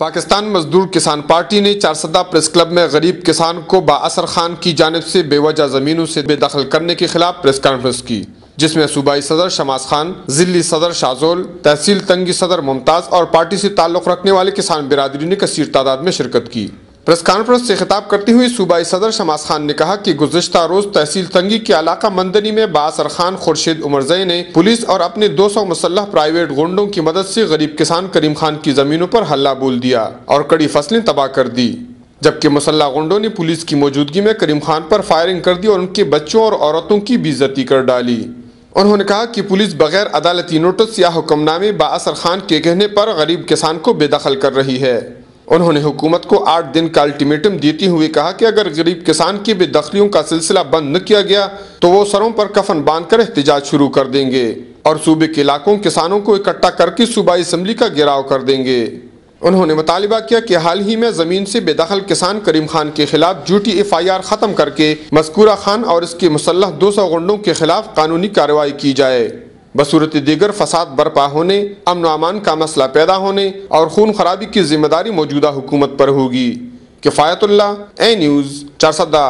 پاکستان مزدور کسان پارٹی نے چارسدہ پریس کلب میں غریب کسان کو بااثر خان کی جانب سے بے وجہ زمینوں سے بے دخل کرنے کے خلاف پریس کانفرنس کی، جس میں صوبائی صدر شماس خان، ضلعی صدر شاہزول، تحصیل تنگی صدر ممتاز اور پارٹی سے تعلق رکھنے والے کسان برادری نے کثیر تعداد میں شرکت کی۔ پریس کانفرنس سے خطاب کرتے ہوئے صوبائی صدر شماس خان نے کہا کہ گزشتہ روز تحصیل تنگی کے علاقہ مندنی میں بااثر خان خورشید عمرزئی نے پولیس اور اپنے 200 مسلح پرائیویٹ گنڈوں کی مدد سے غریب کسان کریم خان کی زمینوں پر حلہ بول دیا اور کڑی فصلیں تباہ کر دی، جبکہ مسلح گنڈوں نے پولیس کی موجودگی میں کریم خان پر فائرنگ کر دی اور ان کے بچوں اور عورتوں کی بے عزتی کر ڈالی۔ انہوں نے کہا کہ پولیس بغیر عدالتی نوٹس یا حکم نامے بااثر خان کے کہنے پر غریب کسان کو بے دخل کر رہی ہے۔ انہوں نے حکومت کو 8 دن کا الٹیمیٹم دیتے ہوئے کہا کہ اگر غریب کسان کی بے دخلیوں کا سلسلہ بند نہ کیا گیا تو وہ سروں پر کفن باندھ کر احتجاج شروع کر دیں گے اور صوبے کے علاقوں کسانوں کو اکٹھا کر کے صوبائی اسمبلی کا گھیراؤ کر دیں گے۔ انہوں نے مطالبہ کیا کہ حال ہی میں زمین سے بے دخل کسان کریم خان کے خلاف جھوٹی FIR ختم کر کے مذکورہ خان اور اس کے مسلح 200 گنڈوں کے خلاف قانونی کارروائی کی جائے، بصورت دیگر فساد برپا ہونے، امن و امان کا مسئلہ پیدا ہونے اور خون خرابی کی ذمہ داری موجودہ حکومت پر ہوگی۔ کفایت اللہ، اے نیوز، چارسدہ۔